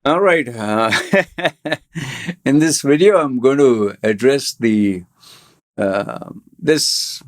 All right. In this video, I'm going to address the this.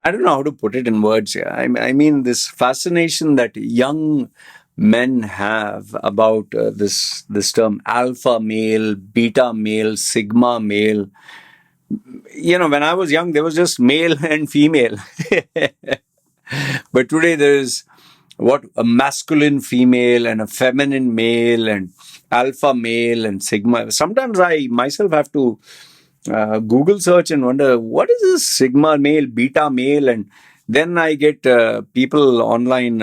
I don't know how to put it in words. Yeah, I mean this fascination that young men have about this term alpha male, beta male, sigma male. When I was young, there was just male and female. But today there is what a masculine female and a feminine male and alpha male and sigma. Sometimes I myself have to Google search and wonder what is this sigma male, beta male, and then I get people online,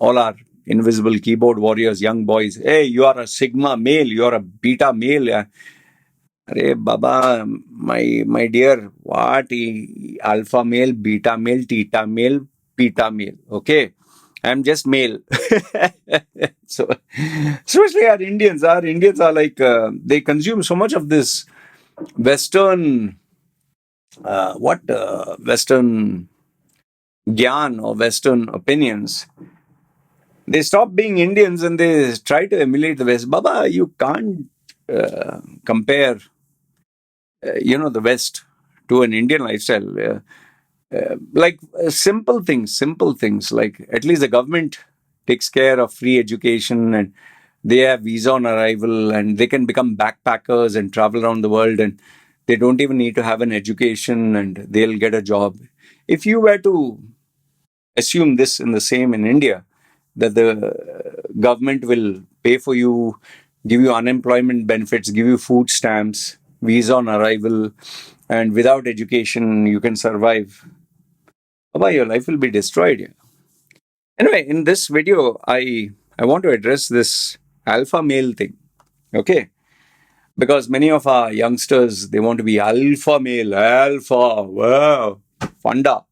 all our invisible keyboard warriors, young boys. Hey, you are a sigma male, you are a beta male. Yeah. Arey Baba, my dear, what alpha male, beta male, theta male, beta male. Okay, I'm just male. So, especially our Indians are like they consume so much of this Western, Western gyan or Western opinions. They stop being Indians and they try to emulate the West. Baba, you can't compare the West to an Indian lifestyle. Simple things like at least the government takes care of free education and they have visa on arrival and they can become backpackers and travel around the world and they don't even need to have an education and they'll get a job. If you were to assume this in the same in India, that the government will pay for you, give you unemployment benefits, give you food stamps, visa on arrival, and without education you can survive. Baba, your life will be destroyed. Yeah. Anyway, in this video, I want to address this alpha male thing. Okay, because many of our youngsters they want to be alpha male, alpha. Wow, funda,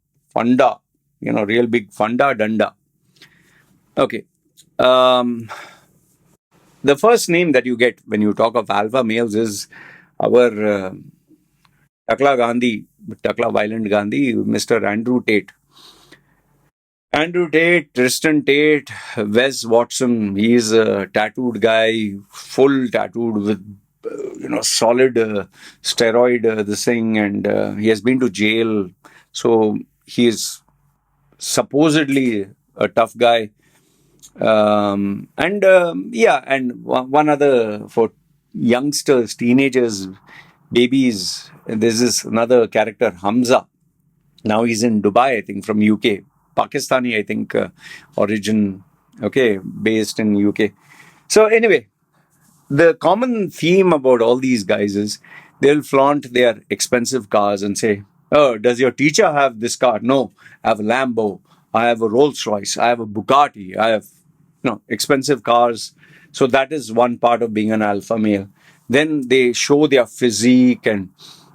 real big funda danda. Okay. Um, the first name that you get when you talk of alpha males is our Takla Gandhi, Takla Violent Gandhi, Mr. Andrew Tate. Andrew Tate, Tristan Tate, Wes Watson. He's a tattooed guy, full tattooed with solid steroid this thing, and he has been to jail. So he is supposedly a tough guy. And one other for youngsters, teenagers, babies. There's this another character, Hamza. Now he's in Dubai, I think, from UK. Pakistani, I think, origin, okay, based in UK. So anyway, the common theme about all these guys is they'll flaunt their expensive cars and say, "Oh, does your teacher have this car? No, I have a Lambo, I have a Rolls Royce, I have a Bugatti, I have expensive cars." So that is one part of being an alpha male. Then they show their physique, and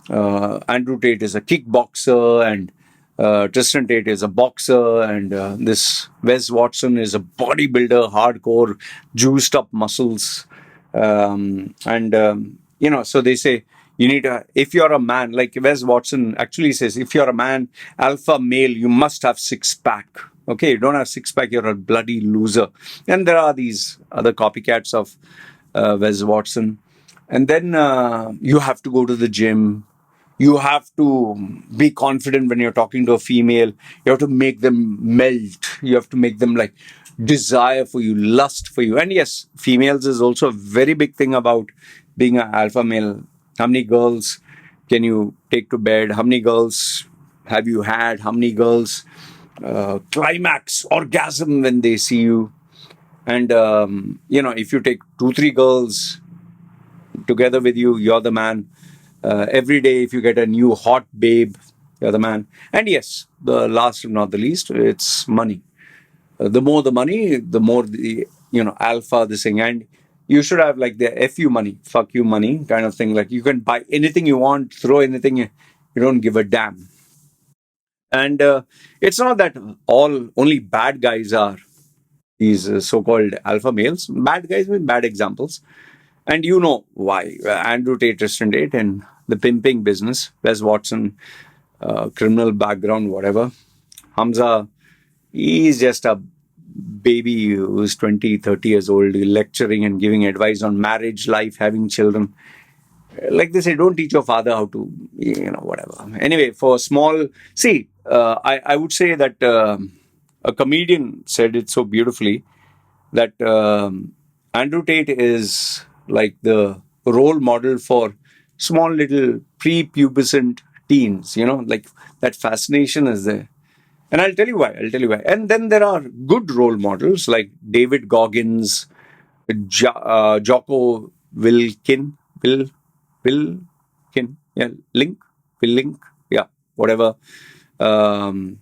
Andrew Tate is a kickboxer, and Tristan Tate is a boxer, and this Wes Watson is a bodybuilder, hardcore, juiced up muscles. So they say you need to, if you're a man, like Wes Watson actually says, if you're a man, alpha male, you must have six pack. Okay, you don't have six pack, you're a bloody loser. And there are these other copycats of Wes Watson. And then you have to go to the gym. You have to be confident when you're talking to a female. You have to make them melt. You have to make them like desire for you, lust for you. And yes, females is also a very big thing about being an alpha male. How many girls can you take to bed? How many girls have you had? How many girls climax, orgasm when they see you? And, if you take 2, 3 girls together with you, you're the man. Every day, if you get a new hot babe, you're the man. And yes, the last and not the least, it's money. The more the money, the more the alpha this thing. And you should have like the fu money, fuck you money kind of thing. Like you can buy anything you want, throw anything, you don't give a damn. And it's not that all only bad guys are these so-called alpha males. Bad guys with bad examples. And you know why. Andrew Tate, Tristan Tate, and the pimping business. Wes Watson, criminal background, whatever. Hamza, he's just a baby who's 20, 30 years old, lecturing and giving advice on marriage, life, having children. Like they say, don't teach your father how to, whatever. Anyway, for small, see, I would say that a comedian said it so beautifully that Andrew Tate is like the role model for small little prepubescent teens, like that fascination is there. And I'll tell you why. And then there are good role models like David Goggins, Jocko Will, Willkin, yeah, Willink, yeah, whatever. Um,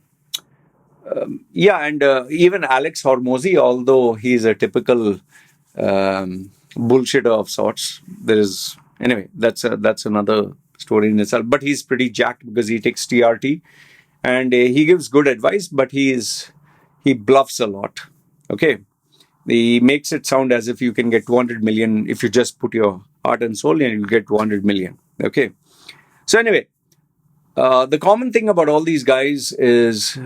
yeah, and even Alex Hormozy, although he's a typical bullshitter of sorts, there is anyway. That's another story in itself. But he's pretty jacked because he takes TRT, and he gives good advice, but he bluffs a lot. Okay, he makes it sound as if you can get 200 million if you just put your heart and soul, and you get 200 million. Okay, so anyway, the common thing about all these guys is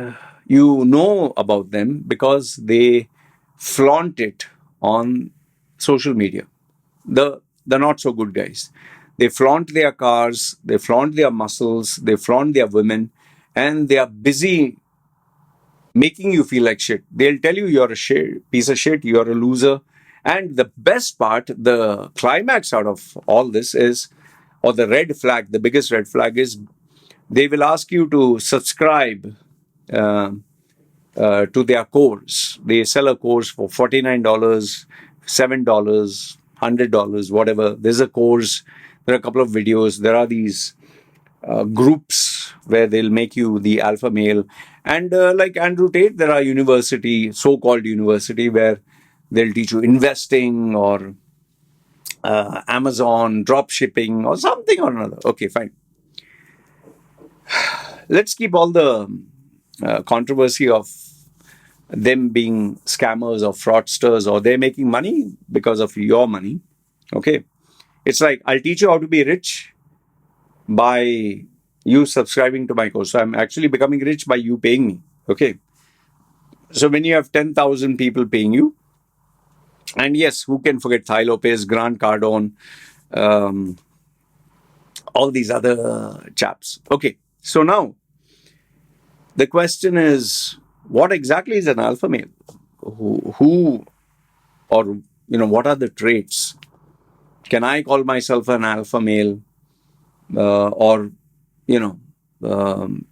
you know about them because they flaunt it on social media. The not so good guys. They flaunt their cars, they flaunt their muscles, they flaunt their women, and they are busy making you feel like shit. They'll tell you you're a piece of shit, you're a loser. And the best part, the climax out of all this is, or the red flag, the biggest red flag is they will ask you to subscribe uh, to their course. They sell a course for $49, $7, $100, whatever. There's a course, there are a couple of videos, there are these groups where they'll make you the alpha male. And like Andrew Tate, there are so-called university, where they'll teach you investing or Amazon, drop shipping or something or another. Okay, fine. Let's keep all the controversy of them being scammers or fraudsters or they're making money because of your money. Okay. It's like, I'll teach you how to be rich by you subscribing to my course. So I'm actually becoming rich by you paying me. Okay. So when you have 10,000 people paying you, and yes, who can forget Thai Lopez, Grant Cardone, all these other chaps. Okay. So now the question is, what exactly is an alpha male? Who or, what are the traits? Can I call myself an alpha male? Or,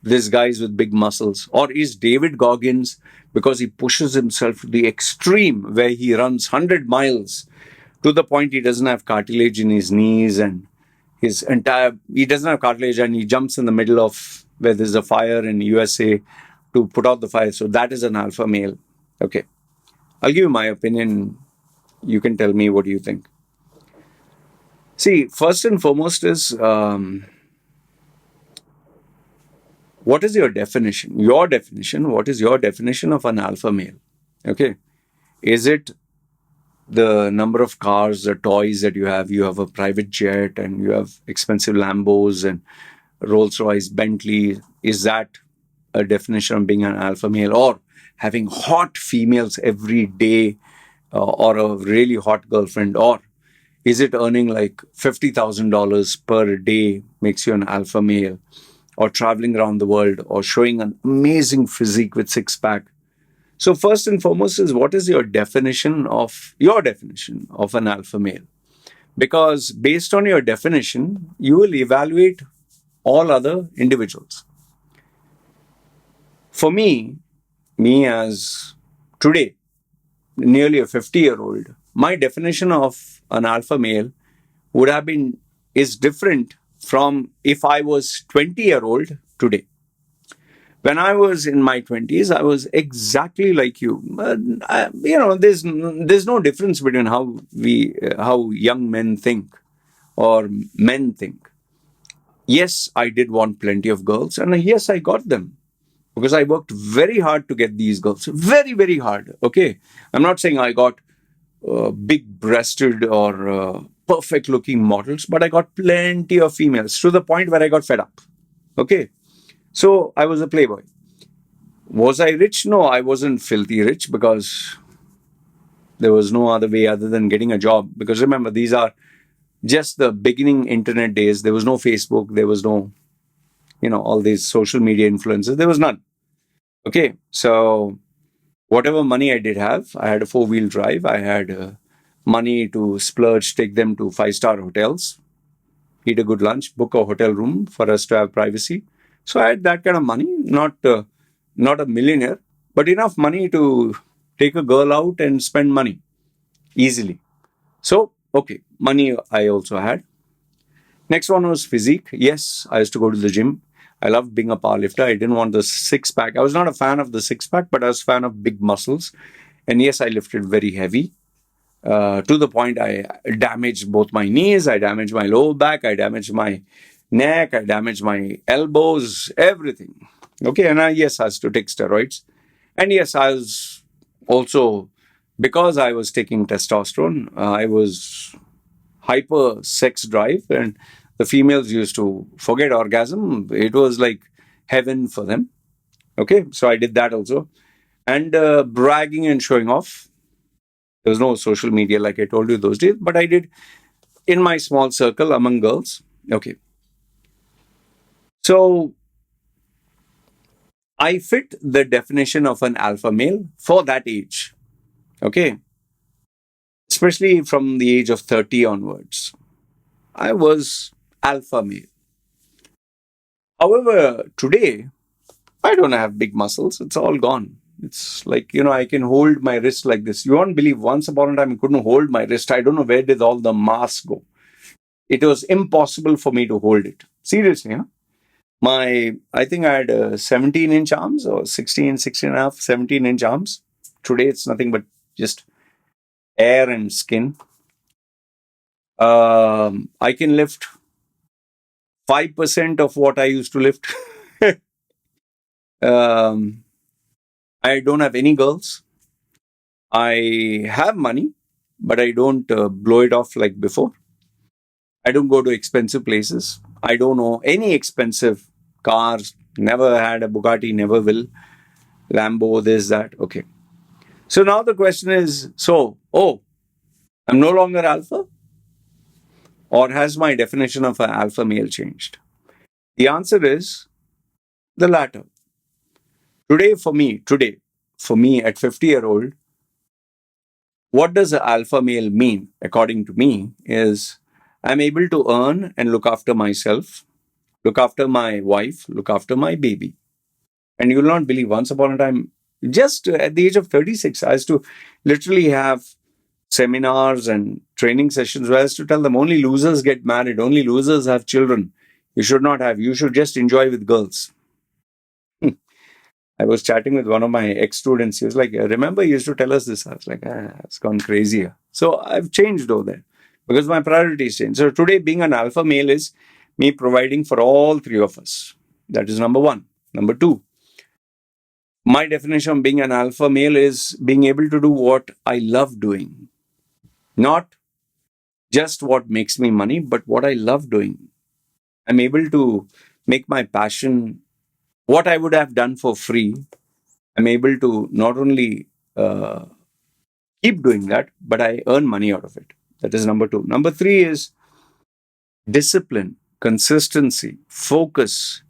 this guy's with big muscles? Or is David Goggins, because he pushes himself to the extreme where he runs 100 miles to the point he doesn't have cartilage in his knees and he doesn't have cartilage and he jumps in the middle of where there's a fire in USA to put out the fire. So that is an alpha male. Okay. I'll give you my opinion. You can tell me, what do you think? See, first and foremost is, what is your definition? What is your definition of an alpha male? Okay. Is it the number of cars, the toys that you have? You have a private jet and you have expensive Lambos and Rolls-Royce, Bentley. Is that a definition of being an alpha male? Or having hot females every day, or a really hot girlfriend? Or is it earning like $50,000 per day makes you an alpha male? Or traveling around the world, or showing an amazing physique with six-pack? So first and foremost is, what is your definition of an alpha male? Because based on your definition, you will evaluate all other individuals. For me as today, nearly a 50-year-old, my definition of an alpha male is different from if I was 20-year-old today. When I was in my 20s, I was exactly like you. There's no difference between how young men think or men think. Yes, I did want plenty of girls, and yes, I got them because I worked very hard to get these girls. Very, very hard. Okay, I'm not saying I got big-breasted or perfect-looking models, but I got plenty of females to the point where I got fed up. Okay. So I was a playboy. Was I rich? No, I wasn't filthy rich because There was no other way other than getting a job. Because remember, these are just the beginning internet days. There was no Facebook. There was no, all these social media influences. There was none. Okay. So whatever money I did have, I had a four-wheel drive. I had money to splurge, take them to five-star hotels, eat a good lunch, book a hotel room for us to have privacy. So I had that kind of money, not a millionaire, but enough money to take a girl out and spend money easily. So, okay, money I also had. Next one was physique. Yes, I used to go to the gym. I loved being a powerlifter. I didn't want the six pack. I was not a fan of the six pack, but I was a fan of big muscles. And yes, I lifted very heavy to the point I damaged both my knees, I damaged my lower back, I damaged my neck, I damaged my elbows, everything. Okay, and yes, I was to take steroids. And yes, I was also, because I was taking testosterone, I was hyper sex drive, and the females used to forget orgasm. It was like heaven for them. Okay, so I did that also. And bragging and showing off. There was no social media like I told you those days, but I did in my small circle among girls. Okay. So I fit the definition of an alpha male for that age. Okay. Especially from the age of 30 onwards. I was alpha male. However, today, I don't have big muscles. It's all gone. It's like, I can hold my wrist like this. You won't believe, once upon a time, I couldn't hold my wrist. I don't know where did all the mass go. It was impossible for me to hold it. Seriously, huh? I think I had 17-inch arms or 16, 16 and a half, 17-inch arms. Today, it's nothing but just air and skin. I can lift 5% of what I used to lift. um, I don't have any girls. I have money, but I don't blow it off like before. I don't go to expensive places. I don't own any expensive cars. Never had a Bugatti, never will. Lambo, this, that. Okay. So now the question is, I'm no longer alpha? Or has my definition of an alpha male changed? The answer is the latter. Today, for me, at 50-year-old, what does an alpha male mean, according to me, is I'm able to earn and look after myself, look after my wife, look after my baby. And you'll not believe, once upon a time, just at the age of 36, I used to literally have seminars and training sessions where I used to tell them only losers get married, only losers have children. You should not have, you should just enjoy with girls. I was chatting with one of my ex-students. He was like, remember you used to tell us this? I was like, it's gone crazy. So I've changed over there because my priorities changed. So today being an alpha male is me providing for all three of us. That is number one. Number two, my definition of being an alpha male is being able to do what I love doing. Not just what makes me money, but what I love doing. I'm able to make my passion what I would have done for free. I'm able to not only keep doing that, but I earn money out of it. That is number two. Number three is discipline, consistency, focus,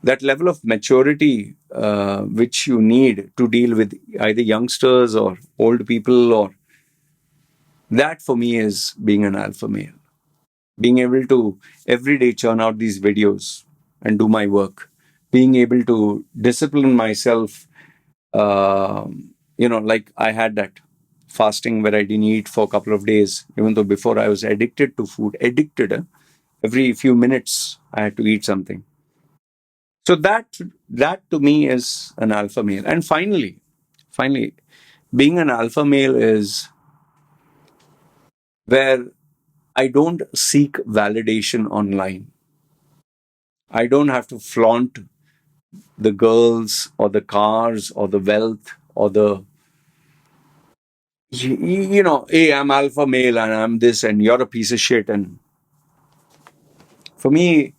that level of maturity which you need to deal with either youngsters or old people, or that for me is being an alpha male. Being able to every day churn out these videos and do my work. Being able to discipline myself, like I had that fasting where I didn't eat for a couple of days, even though before I was addicted to food. Every few minutes I had to eat something. So that to me is an alpha male. And finally, being an alpha male is where I don't seek validation online. I don't have to flaunt the girls or the cars or the wealth or hey, I'm alpha male and I'm this and you're a piece of shit. And for me,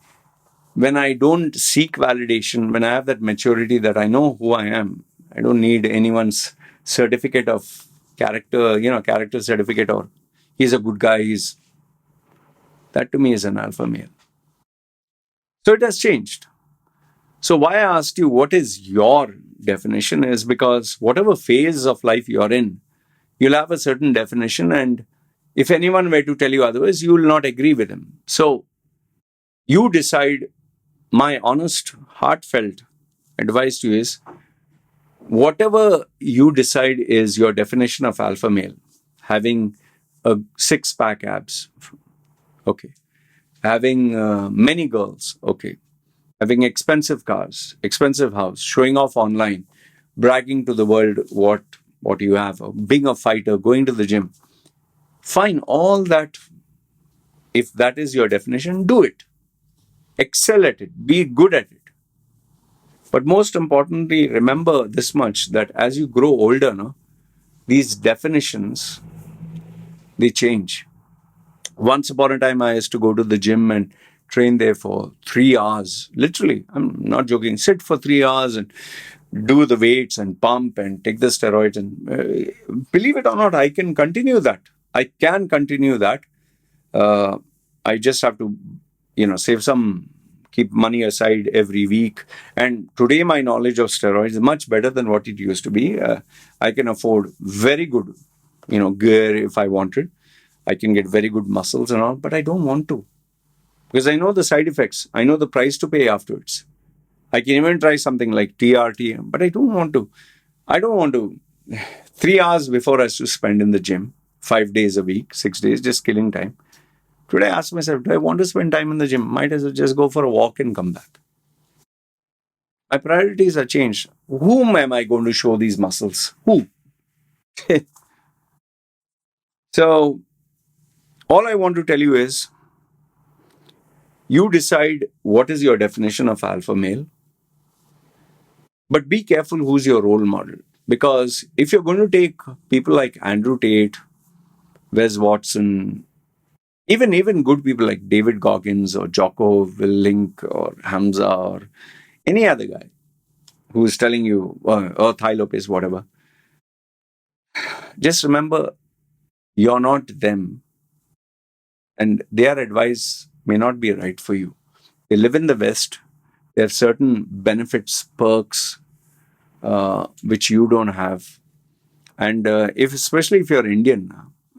when I don't seek validation, when I have that maturity that I know who I am, I don't need anyone's certificate of character certificate, or he's a good guy. That to me is an alpha male. So it has changed. So why I asked you what is your definition is because whatever phase of life you're in, you'll have a certain definition, and if anyone were to tell you otherwise, you will not agree with him. So you decide. My honest, heartfelt advice to you is whatever you decide is your definition of alpha male, having a six pack abs, okay, having many girls, okay, having expensive cars, expensive house, showing off online, bragging to the world what you have, being a fighter, going to the gym. Fine, all that. If that is your definition, do it. Excel at it. Be good at it. But most importantly, remember this much that as you grow older, no, these definitions they change. Once upon a time, I used to go to the gym and train there for 3 hours. Literally, I'm not joking. Sit for 3 hours and do the weights and pump and take the steroids. And believe it or not, I can continue that. I can continue that. Uh, I just have to, save some, keep money aside every week. And today, my knowledge of steroids is much better than what it used to be. I can afford very good, gear if I wanted. I can get very good muscles and all, but I don't want to because I know the side effects. I know the price to pay afterwards. I can even try something like TRT, but I don't want to. I don't want to. 3 hours before I used to spend in the gym, 5 days a week, 6 days, just killing time. Today I ask myself, do I want to spend time in the gym? Might as well just go for a walk and come back. My priorities are changed. Whom am I going to show these muscles? Who? So, all I want to tell you is you decide what is your definition of alpha male, but be careful who's your role model. Because if you're going to take people like Andrew Tate, Wes Watson, even good people like David Goggins or Jocko, Willink or Hamza or any other guy who's telling you, or Thai Lopez, whatever, just remember you're not them and their advice may not be right for you. They live in the West. There are certain benefits, perks, which you don't have. And especially if you're Indian,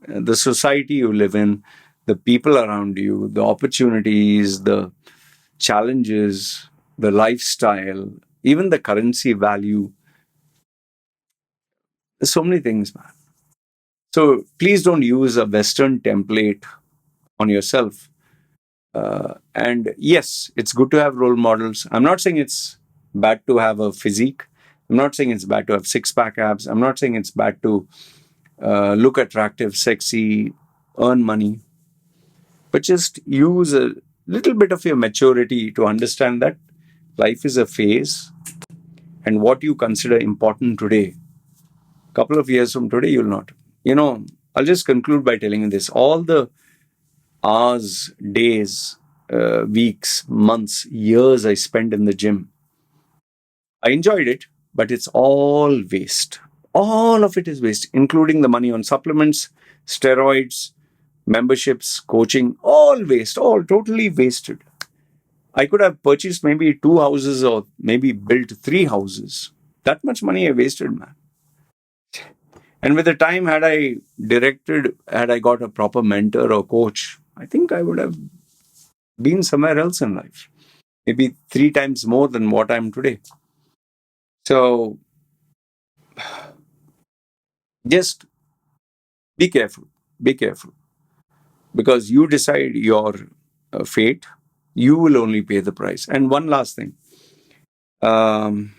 the society you live in, the people around you, the opportunities, the challenges, the lifestyle, even the currency value, there's so many things, man. So please don't use a Western template on yourself. And yes, it's good to have role models. I'm not saying it's bad to have a physique. I'm not saying it's bad to have six pack abs. I'm not saying it's bad to look attractive, sexy, earn money. But just use a little bit of your maturity to understand that life is a phase and what you consider important today, a couple of years from today, you'll not. I'll just conclude by telling you this. All the hours, days, weeks, months, years I spent in the gym, I enjoyed it, but it's all waste. All of it is waste, including the money on supplements, steroids, memberships, coaching, all waste, all totally wasted. I could have purchased maybe 2 houses or maybe built 3 houses. That much money I wasted, man. And with the time, had I got a proper mentor or coach, I think I would have been somewhere else in life. Maybe 3 times more than what I am today. So just be careful. Be careful. Because you decide your fate, you will only pay the price. And one last thing. By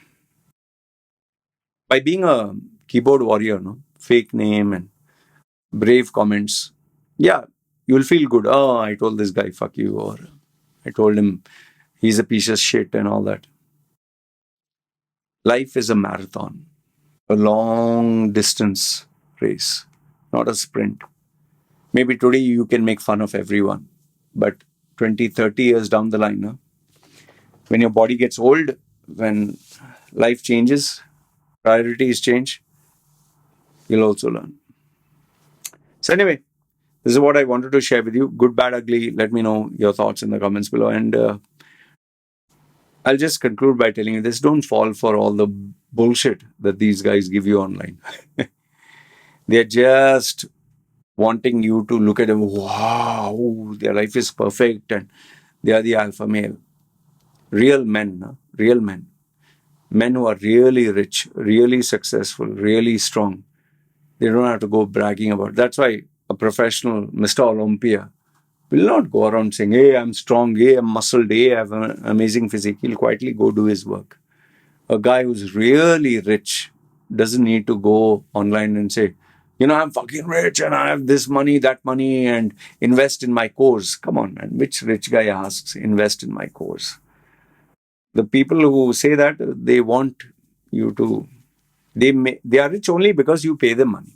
being a keyboard warrior, no, fake name and brave comments, yeah, you'll feel good. Oh, I told this guy, fuck you, or I told him he's a piece of shit and all that. Life is a marathon, a long distance race, not a sprint. Maybe today you can make fun of everyone, but 20, 30 years down the line, no, when your body gets old, when life changes, priorities change, you'll also learn. So anyway, this is what I wanted to share with you. Good, bad, ugly. Let me know your thoughts in the comments below. And I'll just conclude by telling you this: don't fall for all the bullshit that these guys give you online. They're just wanting you to look at them, wow, their life is perfect and they are the alpha male. Real men, real men. Men who are really rich, really successful, really strong. They don't have to go bragging about. That's why a professional Mr. Olympia will not go around saying, hey, I'm strong, hey, I'm muscled, hey, I have an amazing physique. He'll quietly go do his work. A guy who's really rich doesn't need to go online and say, I'm fucking rich and I have this money, that money, and invest in my course. Come on, man. Which rich guy asks, invest in my course? The people who say that, they want you to, they are rich only because you pay them money.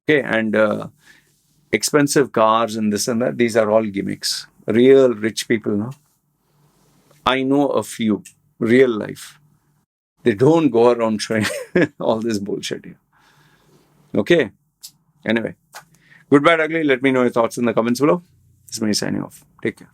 Okay, and expensive cars and this and that, these are all gimmicks. Real rich people, no? I know a few, real life. They don't go around showing all this bullshit here. Okay. Anyway, good, bad, ugly. Let me know your thoughts in the comments below. This is me signing off. Take care.